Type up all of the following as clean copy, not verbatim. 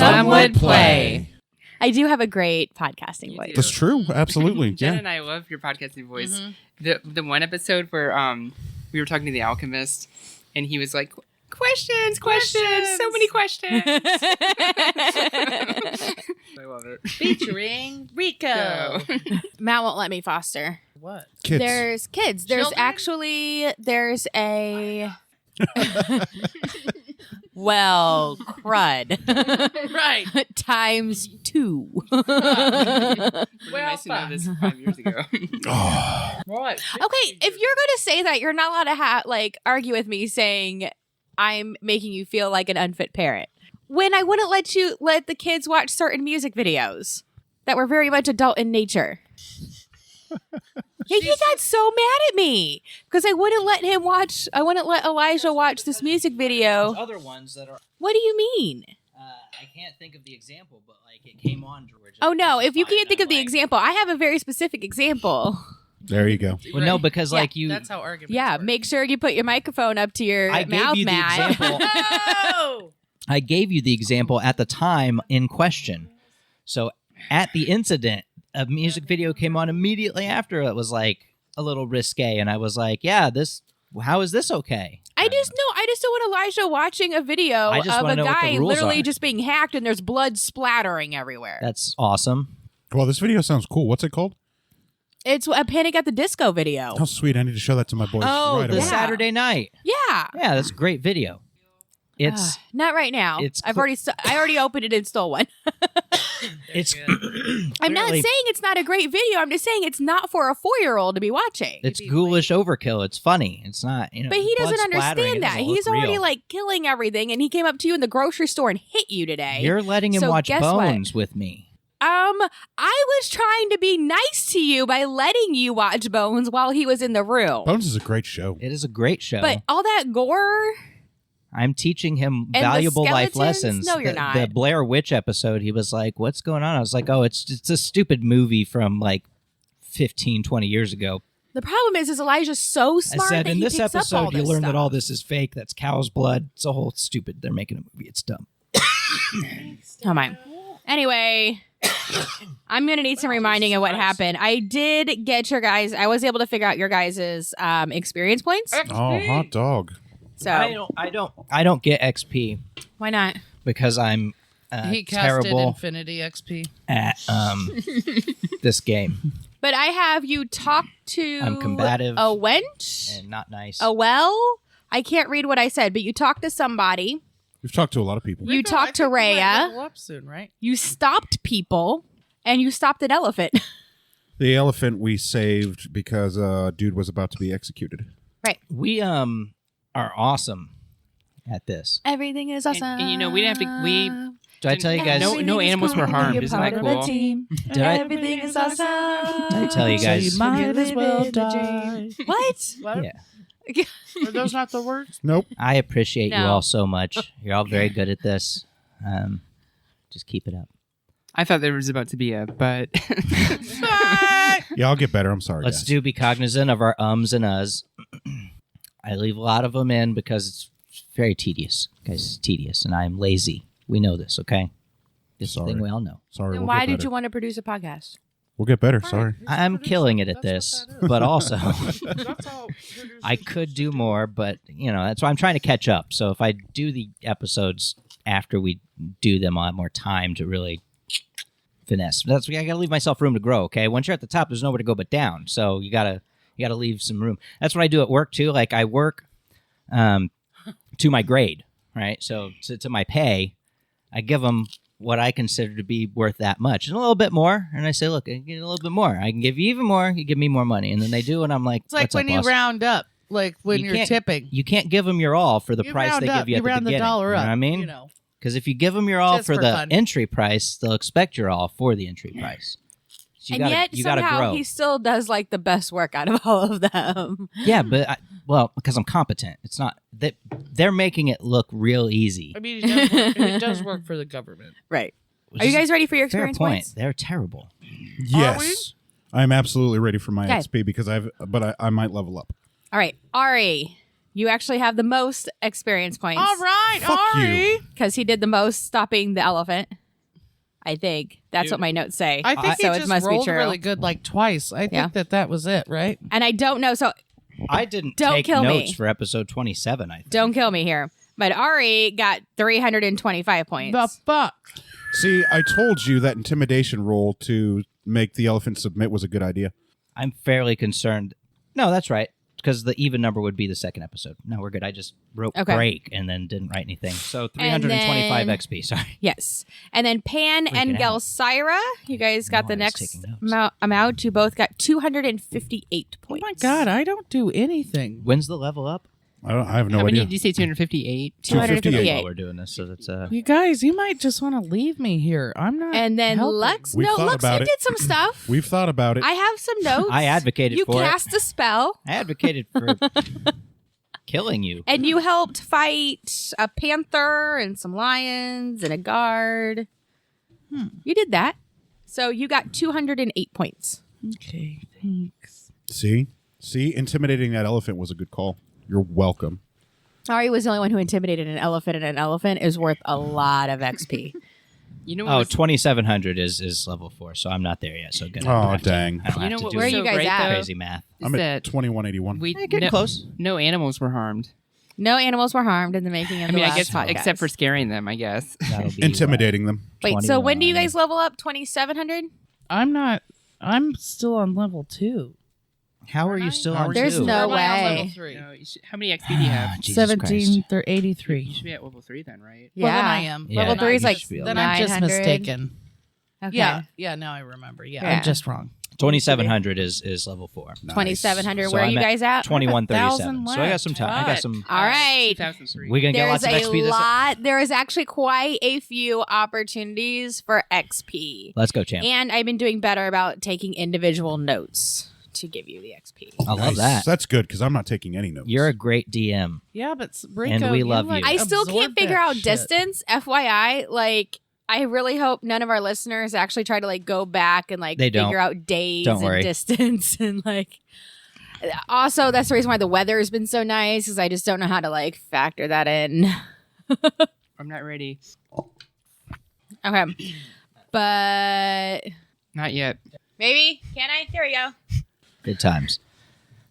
Some would play. I do have a great podcasting voice. That's true. Absolutely. Jen Yeah. and I love your podcasting voice. The one episode where we were talking to the alchemist, and he was like, questions, so many questions. I love it. Featuring Rico. Matt won't let me foster. What? Kids. There's kids. There's Children? actually, there's a... Well, crud. Right. Times 2. Well, nice to know this 5 years ago. What? Okay, if you're going to say that, you're not allowed to argue with me saying I'm making you feel like an unfit parent. When I wouldn't let the kids watch certain music videos that were very much adult in nature. Yeah, he got so mad at me because I wouldn't let Elijah watch this music video. Other ones that are. What do you mean? I can't think of the example, but it came on Georgia. Oh no, if you can't think of the example, I have a very specific example. There you go. Well, no, because you. That's how arguments Yeah, work. make sure you put your microphone up to your I mouth, gave you the Matt. example. Oh! I gave you the example at the time in question. So at the incident, a music video came on immediately after. It was a little risque, and I was like, "Yeah, how is this okay?" I just don't want Elijah watching a video I just of wanna a know what the guy rules literally are. just being hacked and there's blood splattering everywhere. That's awesome. Well, this video sounds cool. What's it called? It's a Panic at the Disco video. How sweet. I need to show that to my boys Oh, right the away. Saturday night. Yeah. Yeah, that's a great video. It's Not right now. It's I already opened it and stole one. it's I'm not Clearly- saying it's not a great video. I'm just saying it's not for a 4-year-old to be watching. it's ghoulish overkill. It's funny. It's not. But he doesn't blood splattering. It understand that. doesn't look He's already real. killing everything, and he came up to you in the grocery store and hit you today. You're letting him So watch guess what? Bones with me. I was trying to be nice to you by letting you watch Bones while he was in the room. Bones is a great show. It is a great show. But all that gore. I'm teaching him the valuable life skeletons? lessons. No, you're not. The Blair Witch episode, he was like, "What's going on?" I was like, "Oh, it's a stupid movie from 15, 20 years ago." The problem is Elijah's so smart I said, that "In he this picks up all episode, you this learn stuff. that all this is fake. That's cow's blood. It's a whole stupid. They're making a movie. It's dumb." Oh my. Anyway, I'm gonna need some reminding of what happened. I did get I was able to figure out your guys' experience points. Oh, hot dog. So I don't get XP why not? because I'm He casted terrible Infinity XP. at this game But I have you talk to I'm combative. a wench, and not nice. a well. I can't read what I said, but you talked to somebody. We've talked to a lot of people. You Rico, talked I to think you might Rhea. level up soon, right? You stopped people, and you stopped an elephant. The elephant we saved because dude was about to be executed. We are awesome at this. Everything is awesome. And we didn't have to. Did I tell you guys? No animals were harmed. Isn't that cool? Did I? Everything is awesome. Did I tell you guys? might as well die. What? What? Yeah. Are those not the words? Nope. I appreciate you No. all so much. You're all very good at this. Just keep it up. I thought there was about to be a but. Yeah, I'll get better. I'm sorry. Let's guys. be cognizant of our ums and uhs. I leave a lot of them in because it's very tedious. Guys, it's tedious, and I'm lazy. We know this, okay? This is the Sorry. thing we all know. Sorry. Then We'll why get did better. you want to produce a podcast? We'll get better. Sorry. I'm killing it at this, but also That's all. I could do more, but that's why I'm trying to catch up. So if I do the episodes after we do them, I'll have more time to really finesse. That's I gotta leave myself room to grow. Okay, once you're at the top, there's nowhere to go but down. So you gotta leave some room. That's what I do at work too. I work to my grade, right? So to my pay, I give them what I consider to be worth that much and a little bit more. And I say, look, I can get a little bit more. I can give you even more. You give me more money. And then they do. And I'm like, It's like what's when up, you boss? round up, like when You you're can't- tipping. You can't give them your all for the You price round they up, give you at the round beginning. the dollar You know up. what I mean? You know. Because if you give them your all Just for for the fun. entry price, they'll expect your all for the entry price. So And yet you gotta somehow grow. he still does the best work out of all of them. Yeah, but because I'm competent. It's not that they're making it look real easy. I mean, it does work for the government. Right. which Are you is guys ready for your a fair experience point? points? They're terrible. Yes. I'm absolutely ready for my Okay. XP because I might level up. All right, Ari, You actually have the most experience points. All right, Fuck you. Ari. Because he did the most stopping the elephant. I think. That's Dude. what my notes say. I think so he it just must be rolled true. really good like twice. I Yeah. think that was it, right? And I don't know. So I didn't Don't take kill notes me. for episode 27, I think. don't kill me here. But Ari got 325 points. The fuck? See, I told you that intimidation roll to make the elephant submit was a good idea. I'm fairly concerned. No, that's right. Because the even number would be the second episode. No, we're good. I just wrote Okay. break and then didn't write anything. So And 325 then- XP. Sorry. Yes. And then Pan and Freaking out. Gelsira, you guys got No, the I was next taking notes. amount. You both got 258 Oh points. my god, I don't do anything. When's the level up? I have no How many idea. did you say? 258. 258. While we're doing this, so that's You guys, you might just want to leave me here. I'm not. And then helping. Lux. We've No, thought Lux, you about it. did some stuff. We've thought about it. I have some notes. I advocated You for it. cast a spell, I advocated for killing you. and you helped fight a panther and some lions and a guard. You did that. So you got 208 points. Okay, thanks. See, intimidating that elephant was a good call. You're welcome. Ari was the only one who intimidated an elephant, and an elephant is worth a lot of XP. You know what? Oh, was- 2700 is level 4, so I'm not there yet. So good. Oh, dang. I don't You have know to what do Where are was you so guys great, at? though? crazy math. I'm at that 2181. we Getting close. No animals were harmed. No animals were harmed in the making of I mean, the I last guess podcast. except for scaring them. I guess. That'll be Intimidating them. Wait, so when do you 21. guys level up? 2700? I'm not. I'm still on level 2. How are you still on There's 2? no Or am I on way. level 3? No, how many XP do you have? Jesus 17 Christ. You 83. should be at level 3 then, right? Yeah. Well, then I am. Yeah, Level Then 3 I- is like should be able Then to. I'm just 900. mistaken. Okay. Yeah, now I remember. Yeah, Yeah. I'm just wrong. 2700 is level 4. Nice. 2700. So Where are I'm you at guys at? 2137. 1,000 So I got some time. I got left. some. All right. 2003. We gonna get There's lots of a XP this. lot. There is actually quite a few opportunities for XP. Let's go, champ. And I've been doing better about taking individual notes to give you the XP. I love Nice. that. That's good because I'm not taking any notes. You're a great DM. Yeah, but Rico, And we love like, you. I still can't absorbed figure that out shit. distance. FYI, like I really hope none of our listeners actually try to like go back and like They don't. figure out days Don't and worry. distance and like. Also, that's the reason why the weather has been so nice because I just don't know how to like factor that in. I'm not ready. Okay, but Not yet. maybe can I? There we go. Good times.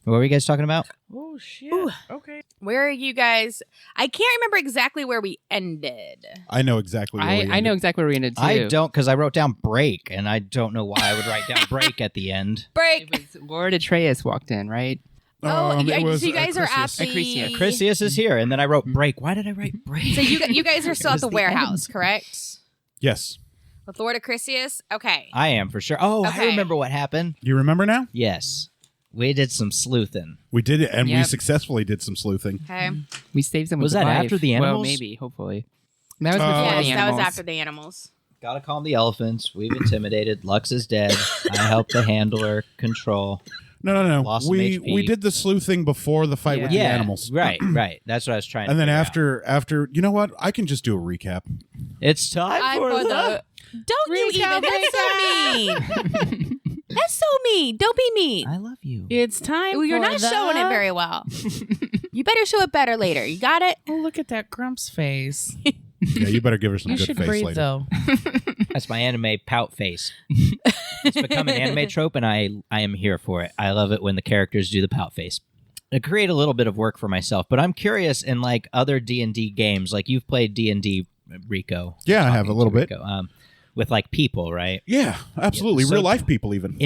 What were you guys talking about? Oh shit. Okay. Where are you guys? I can't remember exactly where we ended. I know exactly. Where we I know ended. exactly what we're gonna do. I don't, because I wrote down break, and I don't know why I would write down break at the end. Break. It was Lord Atreus walked in, right? Oh, It yeah, was so you guys are at Acrisius. the. Chrysius is here, and then I wrote break. Why did I write break? So you guys are still It at was the the warehouse, correct? Yes. With Lord Acrisius? Okay. I am for sure. Oh, Okay. I remember what happened. You remember now? Yes, we did some sleuthing. We did it, and we Yep. successfully did some sleuthing. Okay. We saved them. Was with that a life. after the Well, animals? maybe. Hopefully. That was before Yes, the Yes, that animals. was after the animals. Gotta calm the elephants. We've intimidated. Lux is dead. I helped the handler control. No. Lost some We HP. we did the sleuthing before the fight with the Yeah, animals. Right. That's what I was trying to And then figure out. after, you know what? I can just do a recap. It's time I'm for the... Don't you even? That's so mean. That's so mean. Don't be mean. I love you. It's time. Well, you're for not the- showing it very well. You better show it better later. You got it? Oh, look at that Grump's face. Yeah, you better give her some You good should face breathe later. though. That's my anime pout face. It's become an anime trope, and I am here for it. I love it when the characters do the pout face. I create a little bit of work for myself, but I'm curious in like other D&D games, like you've played D&D, Rico. Yeah, I have a Talking little to bit. Rico, with like people, right? Yeah, absolutely. So- Real life people even.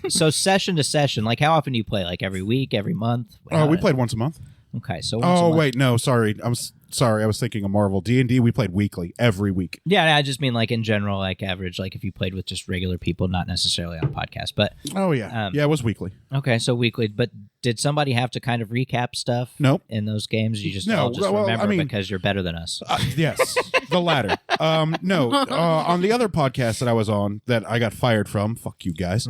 So session to session, like how often do you play? Like every week, every month? We played once a month. Okay, so once a Oh month. wait, no, sorry. I was thinking of Marvel. D&D we played weekly, every week. Yeah, I just mean like in general, like average, like if you played with just regular people, not necessarily on podcast. But Oh yeah. Yeah, it was weekly. okay, so weekly. But did somebody have to kind of recap stuff Nope. in those games? You just No, all just well, I remember mean- because you're better than us. Yes, the latter. No, on the other podcast that I was on that I got fired from, fuck you guys.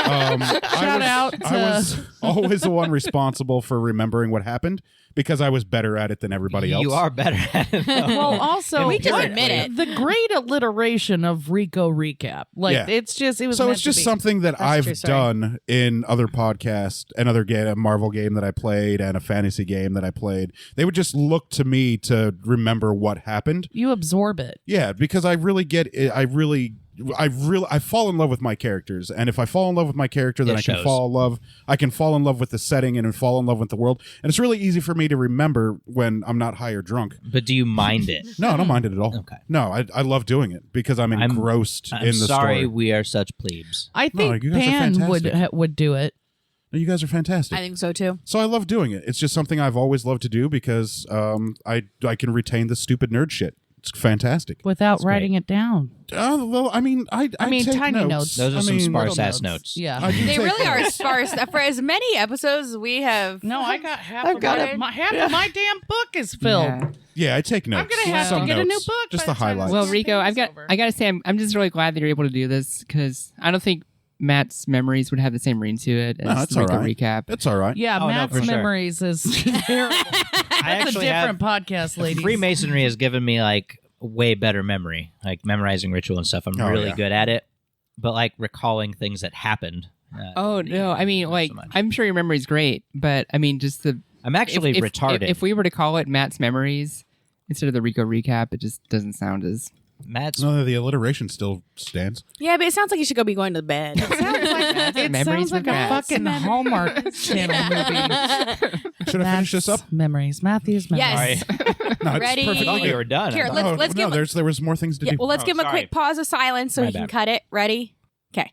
Shout out I to- was always the one responsible for remembering what happened because I was better at it than everybody else. You are better at it. though. Well, also, We just what- admit it. The great alliteration of Rico recap. Like, Yeah. it was So meant it's just to be. something that That's a true I've story. done in other podcasts, another game, a Marvel game that I played, and a fantasy game that I played. They would just look to me to remember what happened. You absorb it. Yeah, because I really get it. I fall in love with my characters, and if I fall in love with my character, then It I can shows. fall in love with the setting and fall in love with the world. And it's really easy for me to remember when I'm not high or drunk. But do you mind it? No, I don't mind it at all. Okay. No, I love doing it because I'm engrossed I'm in the sorry story. we are such plebes. I No, think you guys are Pan fantastic. would do it. You guys are fantastic. I think so too. So I love doing it. It's just something I've always loved to do because I can retain the stupid nerd shit. It's fantastic. Without That's writing it down. Well, I mean, I mean, take tiny notes. Those are I some mean, sparse little ass notes. Yeah. I do They take really are notes. sparse. For as many episodes as we have. No, I got half I've of got my, it. half of my damn book is filled. Yeah. Yeah, I take notes. I'm gonna have Some to get a new notes. book. Just by the time highlights. Well, this Rico, thing's over. I gotta say, I'm just really glad that you're able to do this because I don't think Matt's memories would have the same ring to it as No, that's the Rico all right. recap. It's all right. Yeah, Oh, no, Matt's for sure. memories is terrible. I That's a actually different podcast, ladies. Freemasonry has given me like way better memory, like memorizing ritual and stuff. I'm Oh, really yeah. good at it, but like recalling things that happened. Oh no, I mean, not like, so much. I'm sure your memory's great, but I mean, just the I'm actually if, retarded. If we were to call it Matt's memories instead of the Rico recap, it just doesn't sound as. Matt's No, the alliteration still stands. Yeah, but it sounds like you should go be going to bed. It Memories sounds like with a Matt. fucking Hallmark Channel movie. Should I finish this up? Memories. Matthew's memories. Yes. No, it's Ready? perfect. I thought you were done. Here, No, let's no, give. there was more things to Yeah, do. well, let's Oh, give him a sorry. quick pause of silence so My he can bad. cut it. Ready? Okay.